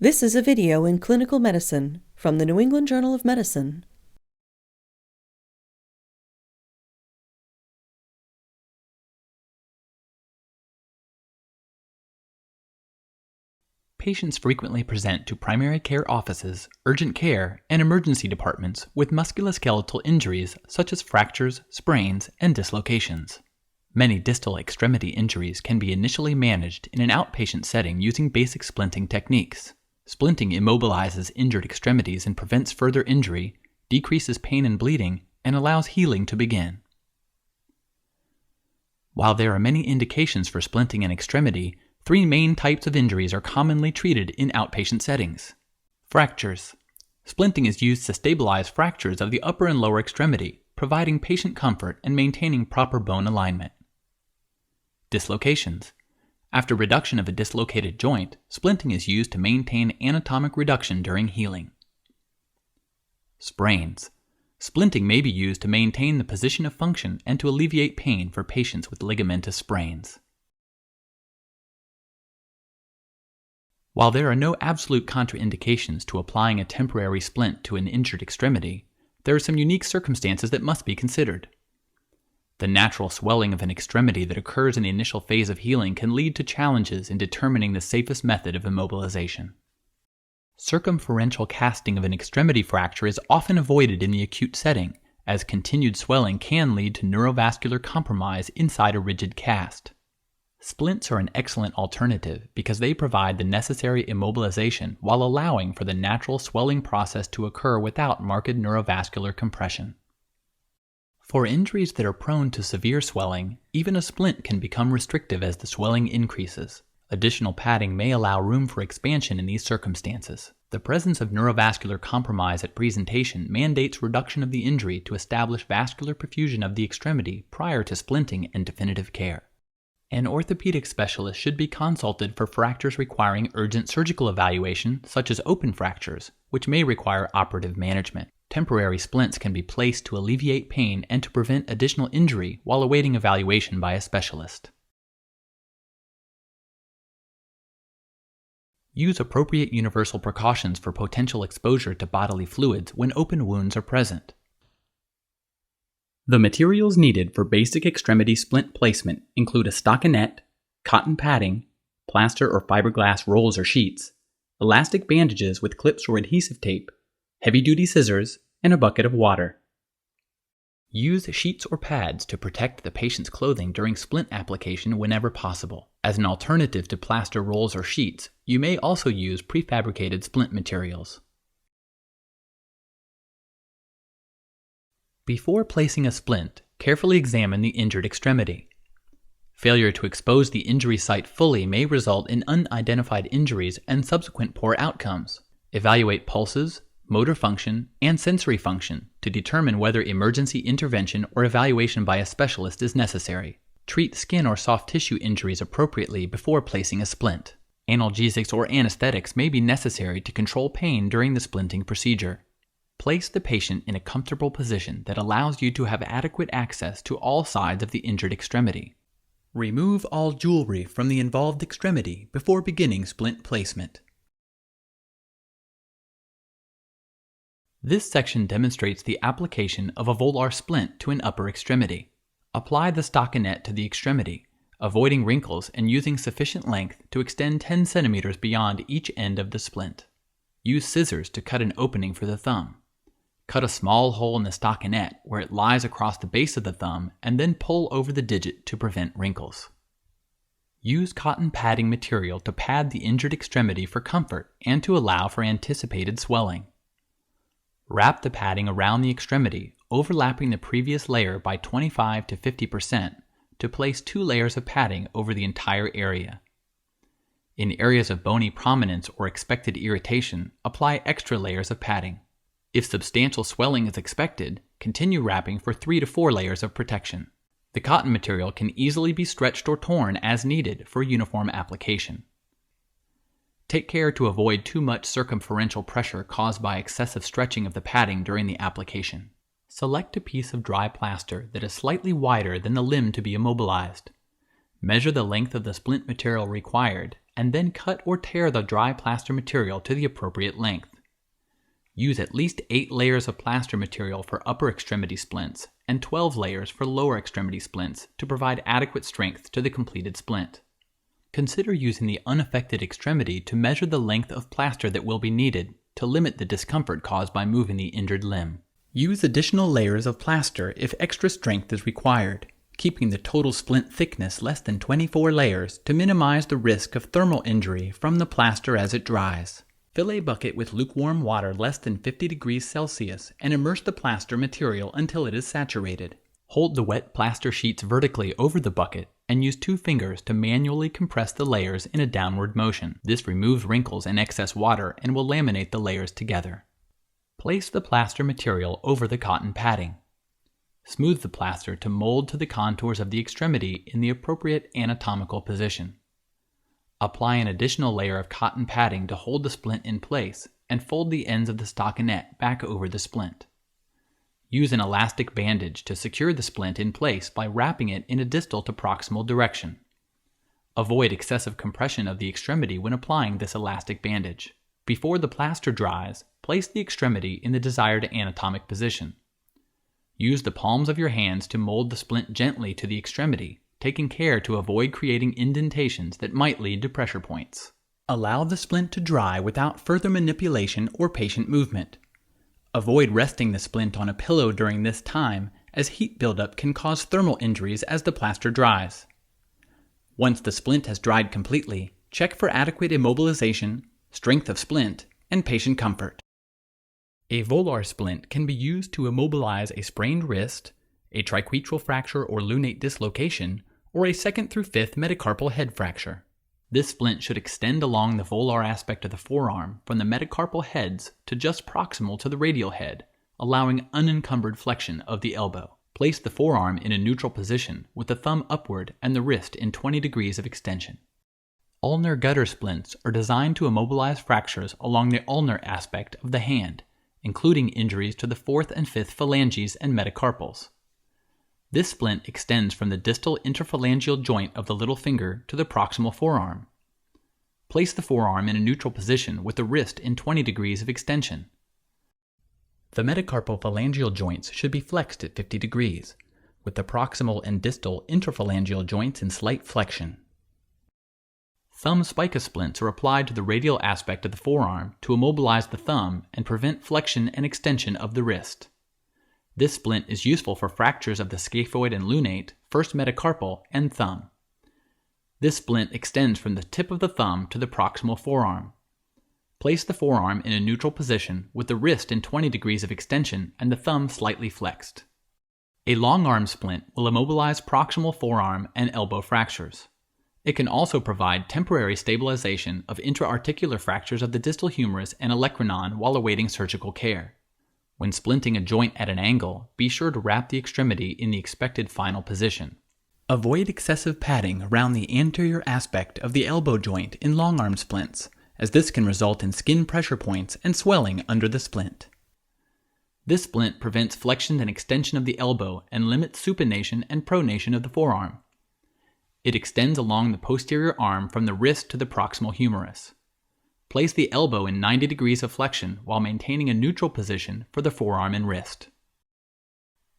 This is a video in clinical medicine from the New England Journal of Medicine. Patients frequently present to primary care offices, urgent care, and emergency departments with musculoskeletal injuries such as fractures, sprains, and dislocations. Many distal extremity injuries can be initially managed in an outpatient setting using basic splinting techniques. Splinting immobilizes injured extremities and prevents further injury, decreases pain and bleeding, and allows healing to begin. While there are many indications for splinting an extremity, three main types of injuries are commonly treated in outpatient settings. Fractures. Splinting is used to stabilize fractures of the upper and lower extremity, providing patient comfort and maintaining proper bone alignment. Dislocations. After reduction of a dislocated joint, splinting is used to maintain anatomic reduction during healing. Sprains. Splinting may be used to maintain the position of function and to alleviate pain for patients with ligamentous sprains. While there are no absolute contraindications to applying a temporary splint to an injured extremity, there are some unique circumstances that must be considered. The natural swelling of an extremity that occurs in the initial phase of healing can lead to challenges in determining the safest method of immobilization. Circumferential casting of an extremity fracture is often avoided in the acute setting, as continued swelling can lead to neurovascular compromise inside a rigid cast. Splints are an excellent alternative because they provide the necessary immobilization while allowing for the natural swelling process to occur without marked neurovascular compression. For injuries that are prone to severe swelling, even a splint can become restrictive as the swelling increases. Additional padding may allow room for expansion in these circumstances. The presence of neurovascular compromise at presentation mandates reduction of the injury to establish vascular perfusion of the extremity prior to splinting and definitive care. An orthopedic specialist should be consulted for fractures requiring urgent surgical evaluation, such as open fractures, which may require operative management. Temporary splints can be placed to alleviate pain and to prevent additional injury while awaiting evaluation by a specialist. Use appropriate universal precautions for potential exposure to bodily fluids when open wounds are present. The materials needed for basic extremity splint placement include a stockinette, cotton padding, plaster or fiberglass rolls or sheets, elastic bandages with clips or adhesive tape, heavy-duty scissors, and a bucket of water. Use sheets or pads to protect the patient's clothing during splint application whenever possible. As an alternative to plaster rolls or sheets, you may also use prefabricated splint materials. Before placing a splint, carefully examine the injured extremity. Failure to expose the injury site fully may result in unidentified injuries and subsequent poor outcomes. Evaluate pulses, motor function, and sensory function to determine whether emergency intervention or evaluation by a specialist is necessary. Treat skin or soft tissue injuries appropriately before placing a splint. Analgesics or anesthetics may be necessary to control pain during the splinting procedure. Place the patient in a comfortable position that allows you to have adequate access to all sides of the injured extremity. Remove all jewelry from the involved extremity before beginning splint placement. This section demonstrates the application of a volar splint to an upper extremity. Apply the stockinette to the extremity, avoiding wrinkles and using sufficient length to extend 10 centimeters beyond each end of the splint. Use scissors to cut an opening for the thumb. Cut a small hole in the stockinette where it lies across the base of the thumb and then pull over the digit to prevent wrinkles. Use cotton padding material to pad the injured extremity for comfort and to allow for anticipated swelling. Wrap the padding around the extremity, overlapping the previous layer by 25 to 50% to place 2 layers of padding over the entire area. In areas of bony prominence or expected irritation, apply extra layers of padding. If substantial swelling is expected, continue wrapping for 3 to 4 layers of protection. The cotton material can easily be stretched or torn as needed for uniform application. Take care to avoid too much circumferential pressure caused by excessive stretching of the padding during the application. Select a piece of dry plaster that is slightly wider than the limb to be immobilized. Measure the length of the splint material required and then cut or tear the dry plaster material to the appropriate length. Use at least 8 layers of plaster material for upper extremity splints and 12 layers for lower extremity splints to provide adequate strength to the completed splint. Consider using the unaffected extremity to measure the length of plaster that will be needed to limit the discomfort caused by moving the injured limb. Use additional layers of plaster if extra strength is required, keeping the total splint thickness less than 24 layers to minimize the risk of thermal injury from the plaster as it dries. Fill a bucket with lukewarm water less than 50 degrees Celsius and immerse the plaster material until it is saturated. Hold the wet plaster sheets vertically over the bucket and use 2 fingers to manually compress the layers in a downward motion. This removes wrinkles and excess water and will laminate the layers together. Place the plaster material over the cotton padding. Smooth the plaster to mold to the contours of the extremity in the appropriate anatomical position. Apply an additional layer of cotton padding to hold the splint in place and fold the ends of the stockinette back over the splint. Use an elastic bandage to secure the splint in place by wrapping it in a distal to proximal direction. Avoid excessive compression of the extremity when applying this elastic bandage. Before the plaster dries, place the extremity in the desired anatomic position. Use the palms of your hands to mold the splint gently to the extremity, taking care to avoid creating indentations that might lead to pressure points. Allow the splint to dry without further manipulation or patient movement. Avoid resting the splint on a pillow during this time, as heat buildup can cause thermal injuries as the plaster dries. Once the splint has dried completely, check for adequate immobilization, strength of splint, and patient comfort. A volar splint can be used to immobilize a sprained wrist, a triquetral fracture or lunate dislocation, or a 2nd through 5th metacarpal head fracture. This splint should extend along the volar aspect of the forearm from the metacarpal heads to just proximal to the radial head, allowing unencumbered flexion of the elbow. Place the forearm in a neutral position with the thumb upward and the wrist in 20 degrees of extension. Ulnar gutter splints are designed to immobilize fractures along the ulnar aspect of the hand, including injuries to the 4th and 5th phalanges and metacarpals. This splint extends from the distal interphalangeal joint of the little finger to the proximal forearm. Place the forearm in a neutral position with the wrist in 20 degrees of extension. The metacarpal phalangeal joints should be flexed at 50 degrees, with the proximal and distal interphalangeal joints in slight flexion. Thumb spica splints are applied to the radial aspect of the forearm to immobilize the thumb and prevent flexion and extension of the wrist. This splint is useful for fractures of the scaphoid and lunate, first metacarpal, and thumb. This splint extends from the tip of the thumb to the proximal forearm. Place the forearm in a neutral position with the wrist in 20 degrees of extension and the thumb slightly flexed. A long arm splint will immobilize proximal forearm and elbow fractures. It can also provide temporary stabilization of intra-articular fractures of the distal humerus and olecranon while awaiting surgical care. When splinting a joint at an angle, be sure to wrap the extremity in the expected final position. Avoid excessive padding around the anterior aspect of the elbow joint in long arm splints, as this can result in skin pressure points and swelling under the splint. This splint prevents flexion and extension of the elbow and limits supination and pronation of the forearm. It extends along the posterior arm from the wrist to the proximal humerus. Place the elbow in 90 degrees of flexion while maintaining a neutral position for the forearm and wrist.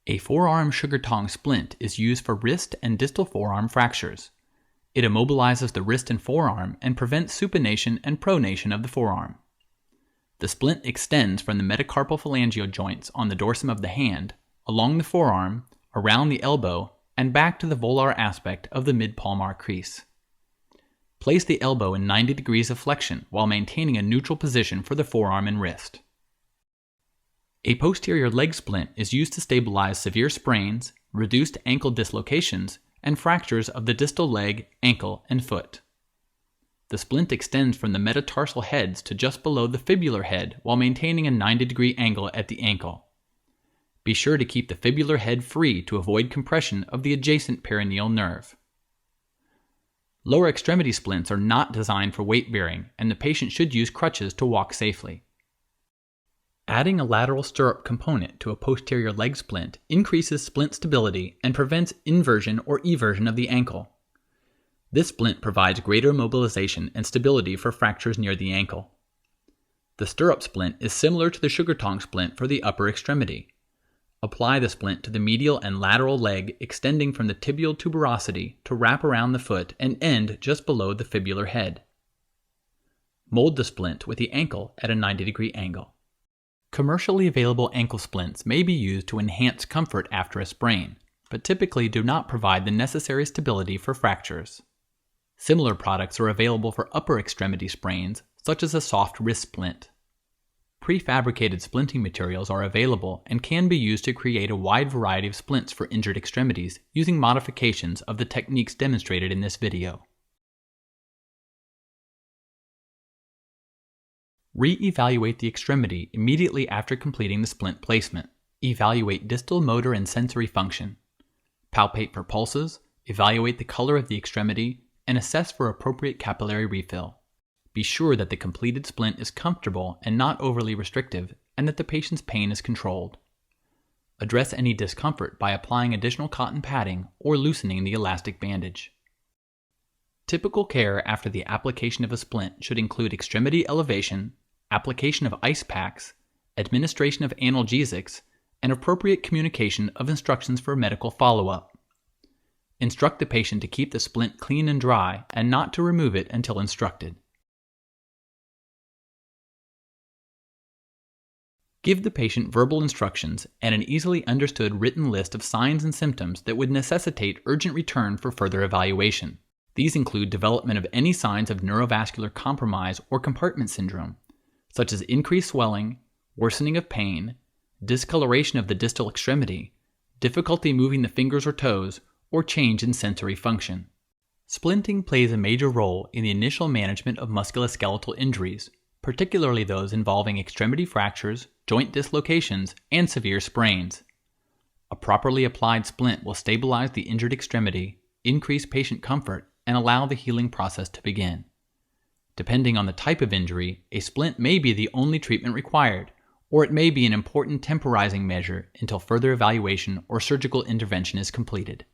A forearm sugar tong splint is used for wrist and distal forearm fractures. It immobilizes the wrist and forearm and prevents supination and pronation of the forearm. The splint extends from the metacarpal phalangeal joints on the dorsum of the hand, along the forearm, around the elbow, and back to the volar aspect of the mid-palmar crease. Place the elbow in 90 degrees of flexion while maintaining a neutral position for the forearm and wrist. A posterior leg splint is used to stabilize severe sprains, reduced ankle dislocations, and fractures of the distal leg, ankle, and foot. The splint extends from the metatarsal heads to just below the fibular head while maintaining a 90-degree angle at the ankle. Be sure to keep the fibular head free to avoid compression of the adjacent perineal nerve. Lower extremity splints are not designed for weight bearing, and the patient should use crutches to walk safely. Adding a lateral stirrup component to a posterior leg splint increases splint stability and prevents inversion or eversion of the ankle. This splint provides greater mobilization and stability for fractures near the ankle. The stirrup splint is similar to the sugar tongue splint for the upper extremity. Apply the splint to the medial and lateral leg extending from the tibial tuberosity to wrap around the foot and end just below the fibular head. Mold the splint with the ankle at a 90-degree angle. Commercially available ankle splints may be used to enhance comfort after a sprain, but typically do not provide the necessary stability for fractures. Similar products are available for upper extremity sprains, such as a soft wrist splint. Prefabricated splinting materials are available and can be used to create a wide variety of splints for injured extremities using modifications of the techniques demonstrated in this video. Re-evaluate the extremity immediately after completing the splint placement. Evaluate distal motor and sensory function. Palpate for pulses, evaluate the color of the extremity, and assess for appropriate capillary refill. Be sure that the completed splint is comfortable and not overly restrictive, and that the patient's pain is controlled. Address any discomfort by applying additional cotton padding or loosening the elastic bandage. Typical care after the application of a splint should include extremity elevation, application of ice packs, administration of analgesics, and appropriate communication of instructions for medical follow-up. Instruct the patient to keep the splint clean and dry and not to remove it until instructed. Give the patient verbal instructions and an easily understood written list of signs and symptoms that would necessitate urgent return for further evaluation. These include development of any signs of neurovascular compromise or compartment syndrome, such as increased swelling, worsening of pain, discoloration of the distal extremity, difficulty moving the fingers or toes, or change in sensory function. Splinting plays a major role in the initial management of musculoskeletal injuries, particularly those involving extremity fractures, joint dislocations, and severe sprains. A properly applied splint will stabilize the injured extremity, increase patient comfort, and allow the healing process to begin. Depending on the type of injury, a splint may be the only treatment required, or it may be an important temporizing measure until further evaluation or surgical intervention is completed.